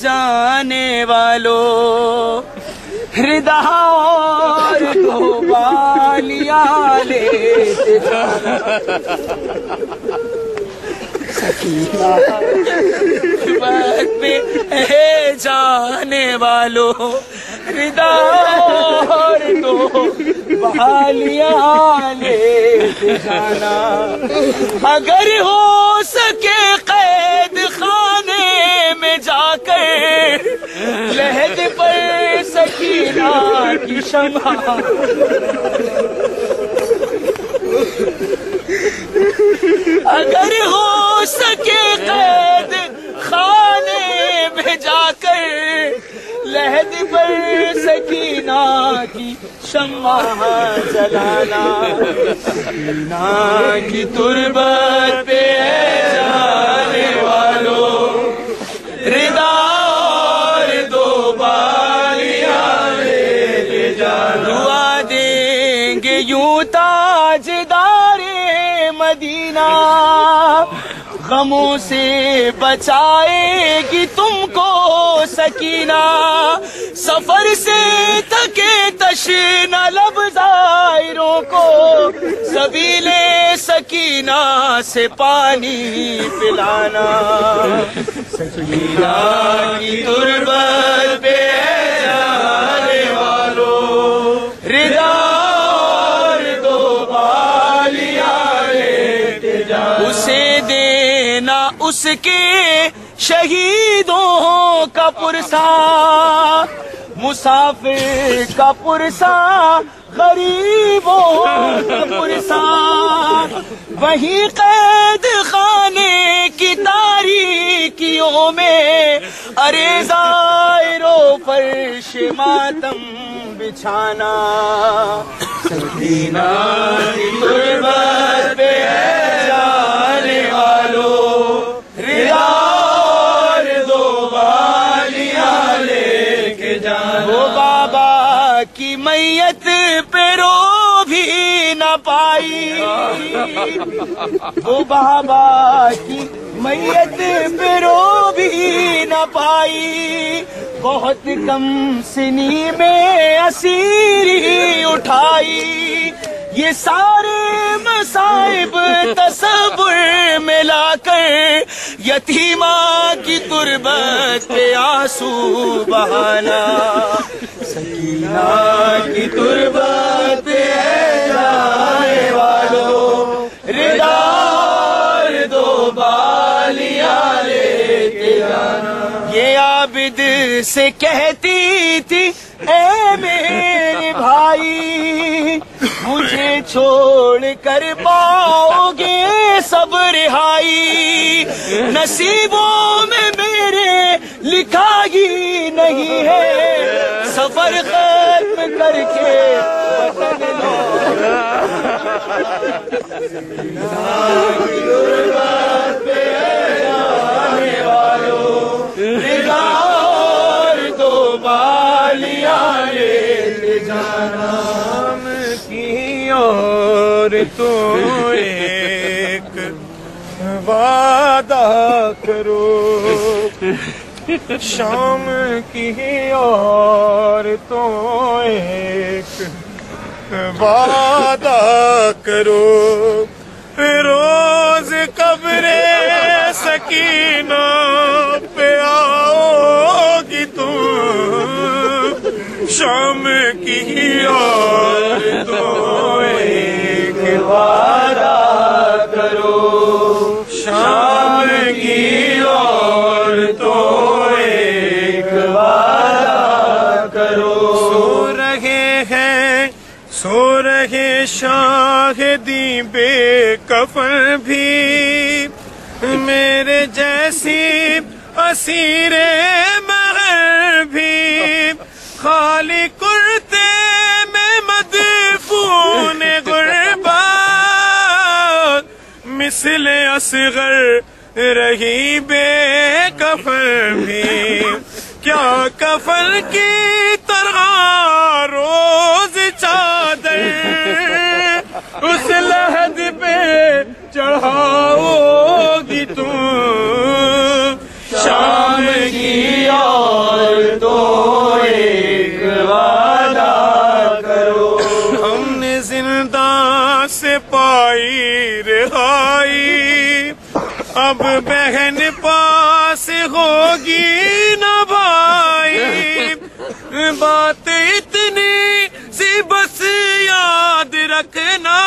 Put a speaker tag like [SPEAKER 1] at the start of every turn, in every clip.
[SPEAKER 1] جانے والوں ردا اور دو بالیاں لیتے جانا سکینہ غربت پہ اے جانے والوں ردا اور دو بالیاں لیتے جانا اگر ہو سکے قید خانے میں جا کر لحد پر سکینہ کی شمع اگر ہو سکے قید خانے میں جا کر لحد پر سکینہ کی شمع جلانا سکینہ کی تربت پہ جانے والوں ردا اور دو بالیاں لے جانا دعا دیں گے یوں تاجدار مدینہ غموں سے بچائے گی تم کو سکینہ سفر سے تھکے تشنہ لب زائروں کو سبیل سکینہ سے پانی پلانا سکینہ کی تربت پہ جانے والوں ردا اور دو بالیاں لیتے جانا اسے دینا اس کے شہیدوں کا پرسا مسافر کا پرسا غریبوں کا پرسا وہی قید خانے کی تاریکیوں میں ارے زائروں فرش ماتم بچھانا سکینہ کی تربت پہ جانے والوں ردا اور دو بالیاں لے کے جانا وہ بابا کی میت پہ رو بھی نہ پائی وہ بابا کی میت پہ رو بھی نہ پائی بہت کم سنی میں اسیری اٹھائی یہ سارے مصائب تصور میں لا کر یتیمہ کی تربت پہ آنسو بہانا سکینہ کی تربت پہ جانے والوں ردا اور دو بالیاں لیتے جانا یہ عابد سے کہتی تھی اے میرے بھائی مجھے چھوڑ کر پاؤ گے سب رہائی نصیبوں میں میرے لکھا ہی نہیں ہے سفر ختم کر کے وطن دو بالیاں لیتے جانا کی اور تو ایک وعدہ کرو شام کی اور تو ایک وعدہ کرو روز قبر سکینہ پہ آؤ گی تم شام کی اور تو ایک وعدہ کرو شام کی اور تو ایک وعدہ کرو سو رہے شاہدی بے کفن بھی میرے جیسی اسیر مہر بھی خالی کرتے میں مدفون غربت مثل اصغر رہی بے کفن بھی کیا کفن کی طرح روز چادر اس لحد پہ چڑھاؤ گی تم شام کی اب بہن پاس ہوگی نہ بھائی، بات اتنی سی بس یاد رکھنا،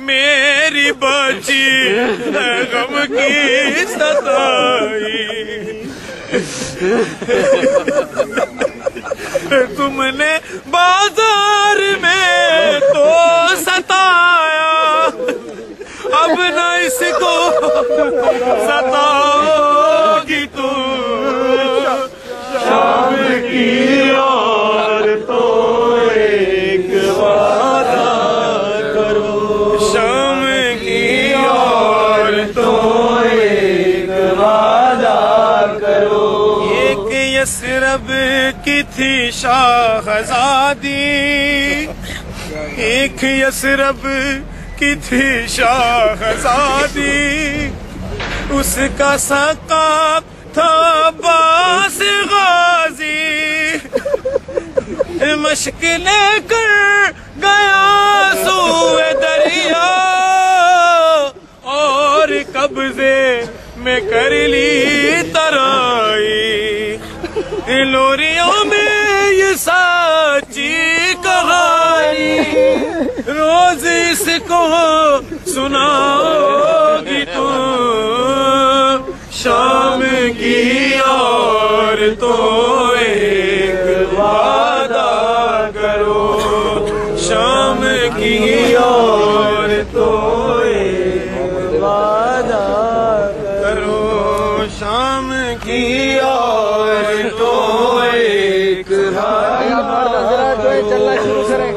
[SPEAKER 1] میری بچی ہے غم کی ستائی، تم نے بازار میں تو ستایا، اب نہ اس کو ستاؤ گی تم، شام کی اور تو ایک وعدہ کرو، شام کی اور تو ایک وعدہ کرو، ایک یثرب کی تھی شاہزادی، ایک یثرب کی تھی شاہزادی، اس کا سقا تھا عباس غازی، مشق لے کر گیا سوئے دریا، اور قبضے میں کر لی ترائی، لوریوں میں یہ سچی کہانی، روز اس کو سناؤ گی تم، شام کی اور تو ایک وعدہ کرو، شام کی اور تو ایک وعدہ کرو، شام کی اور تو ایک
[SPEAKER 2] چلنا شروع کریں،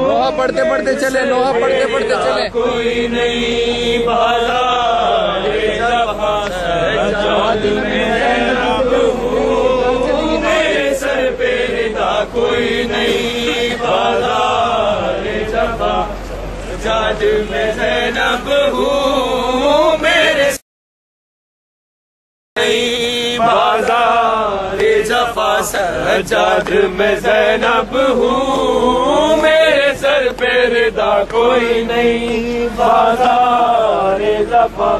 [SPEAKER 2] لوہا پڑھتے پڑھتے چلے، لوہا پڑھتے پڑھتے چلے،
[SPEAKER 1] کوئی نہیں بازار جفا سجاد میں زینب ہوں، میرے سر پہ ردا کوئی نہیں بازار جفا سجاد میں زینب ہوں، میرے نہیں بازار جفا سجاد میں زینب ہوں، میرے سر پہ ردا کوئی نہیں بازار جفا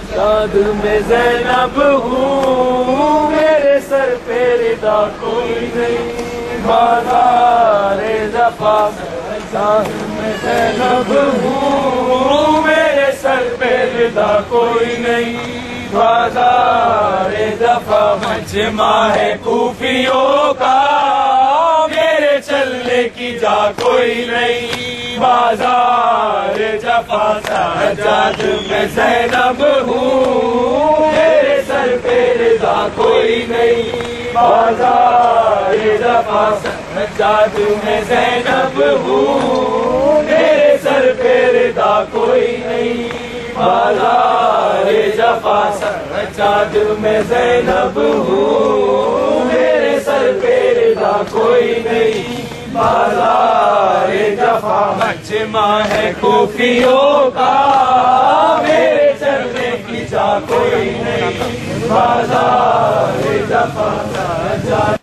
[SPEAKER 1] سجاد میں زینب ہوں، میرے سر پہ ردا کوئی نہیں بازار جفا سجاد میں زینب ہوں، میرے سر پہ ردا کوئی نہیں بازار جفا مجمع ہے کوفیوں کا، میرے چلنے کی جا کوئی نہیں بازار جفا سجاد میں زینب ہوں، میرے سر پہ رضا کوئی نہیں بازار جفا سجاد میں زینب ہوں، میرے سر پہ رضا کوئی نہیں بازار جفا سجاد میں زینب ہوں، میرے سر پہ رضا کوئی نہیں بازار جفا مجمع ہے کوفیوں کا، میرے چلنے کی جا کوئی نہیں بازار جفا سجاد،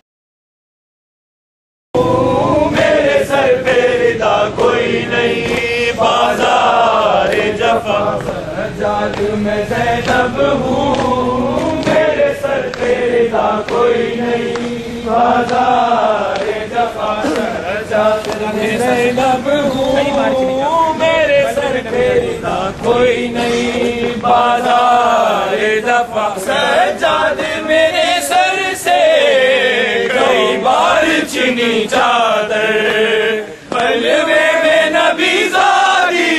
[SPEAKER 1] میرے سر پہ رضا کوئی نہیں بازار جفا سجاد میں زینب ہوں، میرے سر پہ رضا کوئی نہیں بازار جفا سجاد میں زینب ہوں، میرے سر پہ رضا کوئی نہیں بازار جفا سجاد میرے سر سے کئی بار چنی چادر، پلوے میں نبی زادی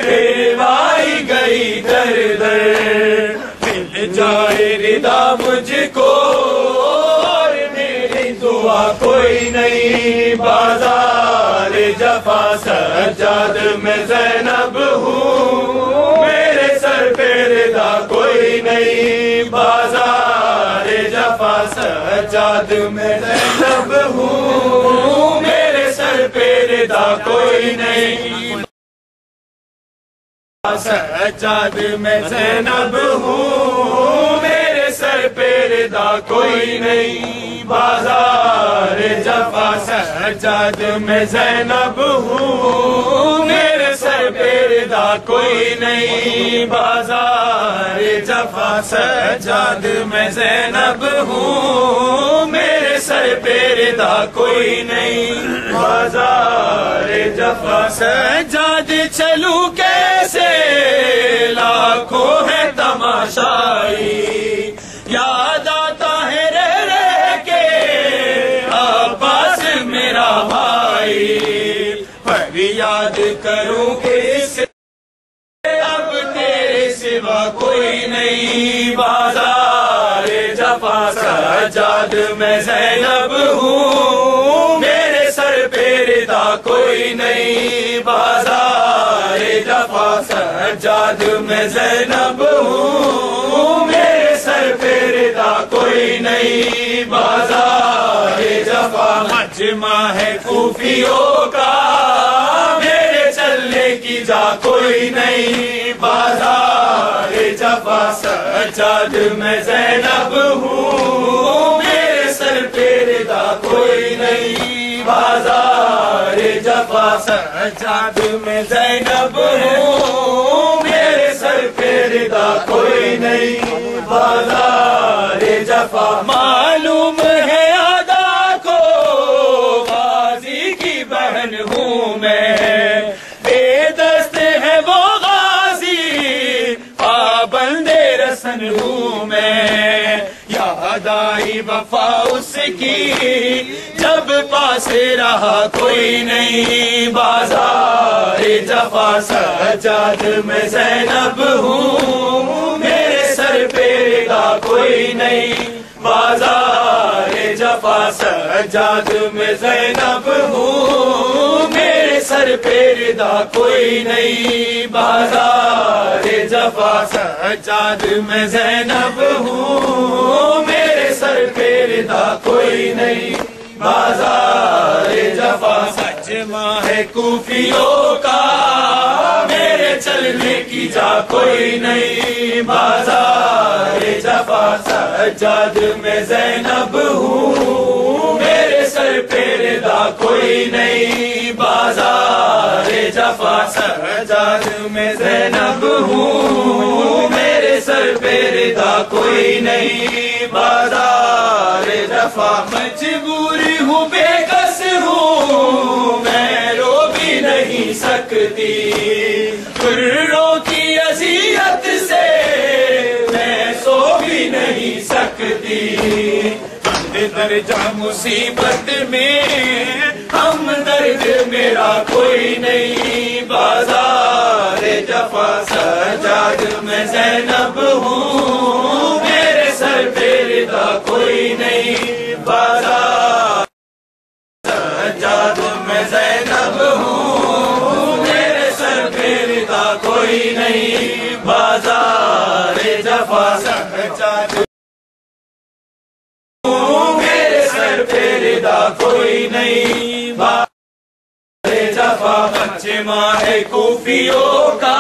[SPEAKER 1] ریوائی گئی در در، مل جائے ردا مجھ کو اور میری دعا کوئی نہیں بازار جفا سجاد میں زینب ہوں، میرے سر پہ ردا کوئی نہیں بازار جفا سجاد میں زینب ہوں، میرے سر پہ ردا کوئی نہیں سجاد میں زینب ہوں، میرے سر پہ رضا کوئی نہیں، بازار جفا سجاد میں زینب ہوں، میرے سر پہ رضا کوئی نہیں، بازار جفا سجاد میں زینب ہوں، میرے سر پہ رضا کوئی نہیں، بازار جفا سجاد چلوں کیسے لاکھوں ہے تماشائی، یاد آتا ہے رہ رہ کے عباس میرا بھائی، فریاد کروں کس اب تیرے سوا کوئی نہیں، بازار جفا سجاد میں زینب ہوں، میرے سر پہ رضا کوئی نہیں، بازار جفا سجاد میں زینب ہوں، میرے سر پہ رضا کوئی نہیں، بازار جفا مجمع ہے کوفیوں کا، میرے چلنے کی جا کوئی نہیں، بازار جفا سجاد میں زینب ہوں، میرے سر پہ رضا کوئی نہیں، بازار جفا سجاد میں زینب ہوں، میرے سر پہ رضا کوئی نہیں، بازار جفا معلوم ہے ادا کو غازی کی بہن ہوں میں، بے دست ہے وہ غازی پابند رسن ہوں میں، یاد آئی وفا اس کی جب پاس رہا کوئی نہیں، بازار جفا سجاد میں زینب ہوں، میرے سر پہ رضا کوئی نہیں، بازار جفا سجاد میں زینب ہوں، میرے سر پہ رضا کوئی نہیں، بازار جفا سجاد میں زینب ہوں، میرے سر پہ رضا کوئی نہیں، بازار جفا مجمع ہے کوفیوں کا، میرے چلنے کی جا کوئی نہیں، بازار جفا سجاد میں زینب ہوں، میرے سر پہ رضا کوئی نہیں، بازار جفا سجاد میں زینب ہوں، میرے سر پہ رضا کوئی نہیں، بازار جفا مجبوری ہوں بے کس ہوں، میں رو بھی نہیں سکتی، گروں کی اذیت سے میں سو بھی نہیں سکتی، درجہ مصیبت میں ہم درد میرا کوئی نہیں، بازار جفا سجاد میں زینب ہوں، میرے سر پہ رضا کوئی نہیں، بازار سجاد میں زینب ہوں، میرے سر پہ رضا کوئی نہیں، بازار جفا سجاد میرے سر پہ رضا کوئی نہیں، بازار جفا مجمع ہے کوفیوں کا،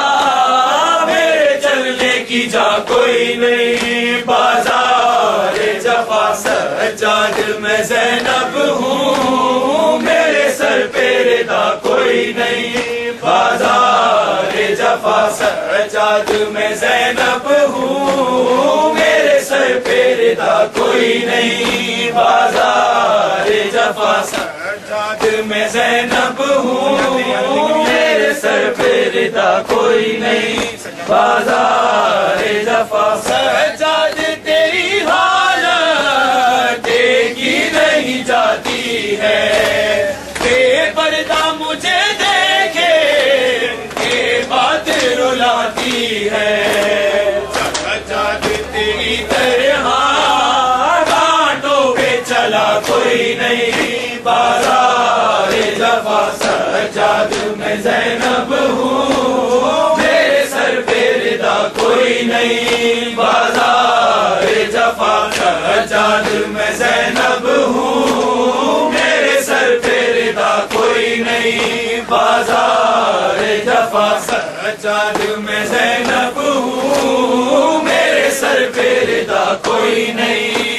[SPEAKER 1] میرے چلنے کی جا کوئی نہیں، بازار جفا سجاد میں زینب ہوں، میرے سر پہ رضا کوئی نہیں، بازار جفا سجاد میں زینب ہوں، میرے سر پہ رضا کوئی نہیں، بازار جفا سجاد میں زینب ہوں، میرے سر پہ رضا کوئی نہیں، بازار جفا سجاد تیری حالت دیکھی نہیں جاتی ہے، بے پردہ مجھے دیکھے یہ بات رلاتی ہے، سجاد تیری طرح کانٹوں پہ چلا کوئی نہیں، بازار جفا سجاد میں زینب ہوں، میرے سر پہ رضا کوئی نہیں، بازار جفا سجاد میں زینب ہوں، میرے سر پہ رضا کوئی نہیں، بازار جفا سجاد میں زینب ہوں، میرے سر پہ رضا کوئی نہیں،